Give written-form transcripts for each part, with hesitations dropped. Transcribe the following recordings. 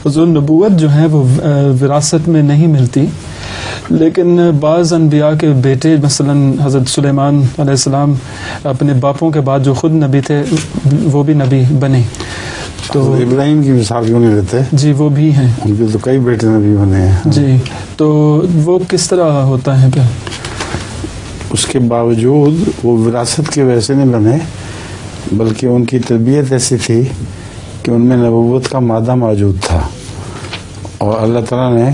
حضور نبوت جو ہے وہ وراثت میں نہیں ملتی، لیکن بعض انبیاء کے بیٹے مثلا حضرت سلیمان علیہ السلام اپنے باپوں کے بعد جو خود نبی تھے وہ بھی نبی بنے. تو ابراہیم کی مثال کیوں نہیں لیتے؟ جی وہ بھی ہیں، ان کے تو کئی بیٹے نبی بنے ہیں. جی تو وہ کس طرح ہوتا ہے پھر؟ اس کے باوجود وہ وراثت کی وجہ سے نہیں بنے، بلکہ ان کی تربیت ایسی تھی کہ ان میں نبوت کا مادہ موجود تھا، اور اللہ تعالیٰ نے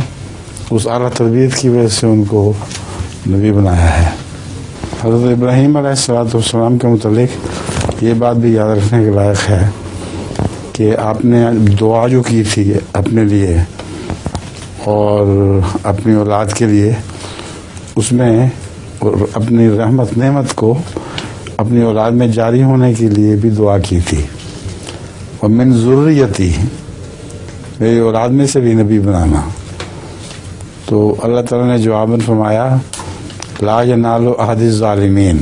اس اعلیٰ تربیت کی وجہ سے ان کو نبی بنایا ہے. حضرت ابراہیم علیہ السلام کے متعلق یہ بات بھی یاد رکھنے کے لائق ہے کہ آپ نے دعا جو کی تھی اپنے لیے اور اپنی اولاد کے لیے، اس میں اپنی رحمت نعمت کو اپنی اولاد میں جاری ہونے کے لیے بھی دعا کی تھی. اور من ذریتی، میری اولاد میں سے بھی نبی بنانا. تو اللہ تعالیٰ نے جواباً فرمایا لا ینال عہد الظالمین،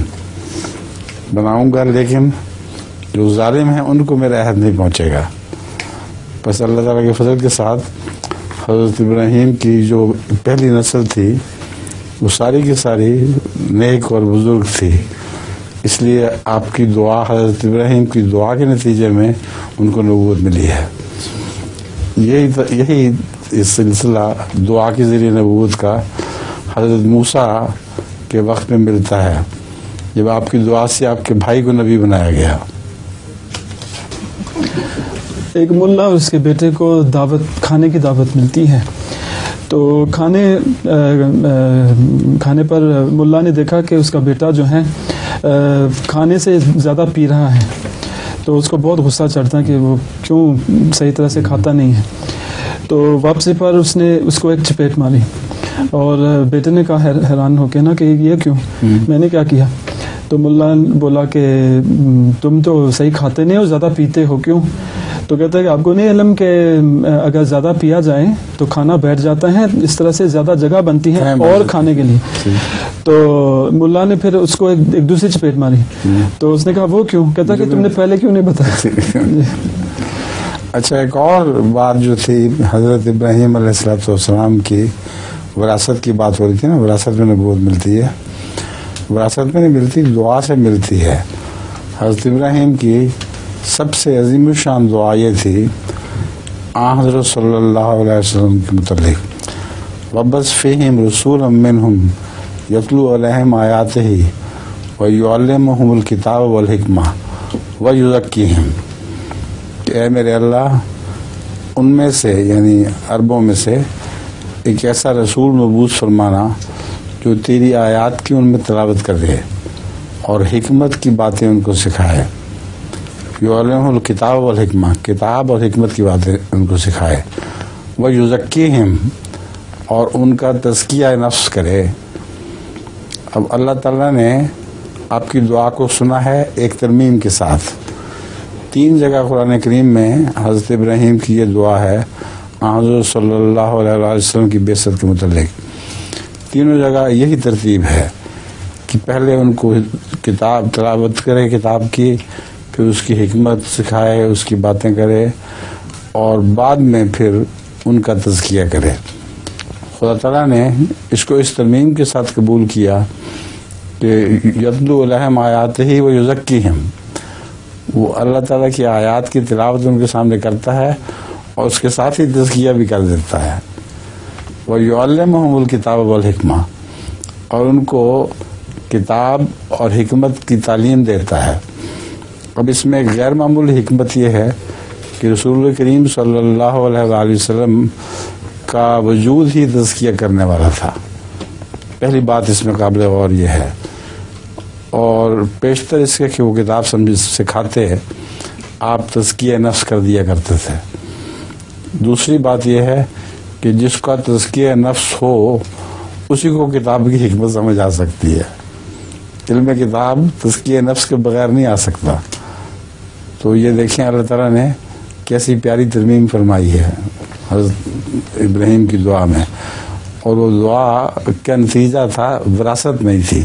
بناؤں گا لیکن جو ظالم ہیں ان کو میرا عہد نہیں پہنچے گا. بس اللہ تعالیٰ کے فضل کے ساتھ حضرت ابراہیم کی جو پہلی نسل تھی وہ ساری کی ساری نیک اور بزرگ تھی، اس لیے آپ کی دعا، حضرت ابراہیم کی دعا کے نتیجے میں ان کو نبوت ملی ہے. یہی سلسلہ دعا کے ذریعے نبوت کا حضرت موسیٰ کے وقت میں ملتا ہے، جب آپ کی دعا سے آپ کے بھائی کو نبی بنایا گیا. ایک ملا اور اس کے بیٹے کو کھانے کی دعوت ملتی ہے، تو کھانے پر ملا نے دیکھا کہ اس کا بیٹا جو ہے کھانے سے زیادہ پی رہا ہے، تو اس کو بہت غصہ چڑھتا ہے کہ وہ کیوں صحیح طرح سے کھاتا نہیں ہے. تو واپسی پر اس نے اس کو ایک چپیٹ ماری، اور بیٹے نے کہا حیران ہو کے نا کہ یہ کیوں، میں نے کیا کیا؟ تو ملا بولا کہ تم تو صحیح کھاتے نہیں ہو، زیادہ پیتے ہو، کیوں؟ تو کہتا ہے کہ آپ کو نہیں علم کہ اگر زیادہ پیا جائے تو کھانا بیٹھ جاتا ہے، اس طرح سے زیادہ جگہ بنتی ہے اور کھانے کے لیے. تو ملا نے پھر اس کو ایک دوسری چپیٹ ماری، تو اس نے کہا وہ کیوں؟ کہتا کہ تم نے پہلے کیوں نہیں بتایا. اچھا، ایک اور بات جو تھی، حضرت ابراہیم علیہ السلام کی وراثت کی بات ہو رہی تھی نا، وراثت میں نبوت ملتی ہے. وراثت میں نہیں ملتی، دعا سے ملتی ہے. حضرت ابراہیم کی سب سے عظیم الشان دعا یہ تھی حضرت صلی اللہ علیہ وسلم کے متعلق، وَبَعَثْ فِيهِمْ رَسُولًا مِّنْهُمْ يَتْلُو عَلَيْهِمْ آيَاتِهِ وَيُعَلِّمُهُمُ الْكِتَابَ وَالْحِكْمَةَ وَيُزَكِّيهِمْ، کہ اے میرے اللہ، ان میں سے یعنی عربوں میں سے ایک ایسا رسول مبعوث فرمانا جو تیری آیات کی ان میں تلاوت کرے اور حکمت کی باتیں ان کو سکھائے. یعلمہ الکتاب والحکمہ، کتاب اور حکمت کی باتیں ان کو سکھائے. ویزکیہم، اور ان کا تزکیہ نفس کرے. اب اللہ تعالیٰ نے آپ کی دعا کو سنا ہے ایک ترمیم کے ساتھ. 3 جگہ قرآن کریم میں حضرت ابراہیم کی یہ دعا ہے حضرت صلی اللہ علیہ وسلم کی بعثت کے متعلق. تینوں جگہ یہی ترتیب ہے کہ پہلے ان کو کتاب تلاوت کرے کتاب کی، پھر اس کی حکمت سکھائے، اس کی باتیں کرے، اور بعد میں پھر ان کا تزکیہ کرے. خدا تعالیٰ نے اس کو اس ترمیم کے ساتھ قبول کیا کہ یتلو علیہم آیاتہ ویزکیہم، وہ اللہ تعالیٰ کی آیات کی تلاوت ان کے سامنے کرتا ہے اور اس کے ساتھ ہی تزکیہ بھی کر دیتا ہے. وَيُعَلِّمُهُمُ الْكِتَابَ وَالْحِكْمَةَ، اور ان کو کتاب اور حکمت کی تعلیم دیتا ہے. اب اس میں ایک غیر معمولی حکمت یہ ہے کہ رسول کریم صلی اللہ علیہ وآلہ وسلم کا وجود ہی تزکیہ کرنے والا تھا. پہلی بات اس میں قابل غور یہ ہے، اور پیشتر اس کے کہ وہ کتاب سکھاتے آپ تزکیہ نفس کر دیا کرتے تھے. دوسری بات یہ ہے کہ جس کا تزکیہ نفس ہو اسی کو کتاب کی حکمت سمجھ آ سکتی ہے. علم کتاب تزکیہ نفس کے بغیر نہیں آ سکتا. تو یہ دیکھیں اللہ تعالیٰ نے کیسی پیاری ترمیم فرمائی ہے حضرت ابراہیم کی دعا میں، اور وہ دعا کا نتیجہ تھا وراثت نہیں تھی.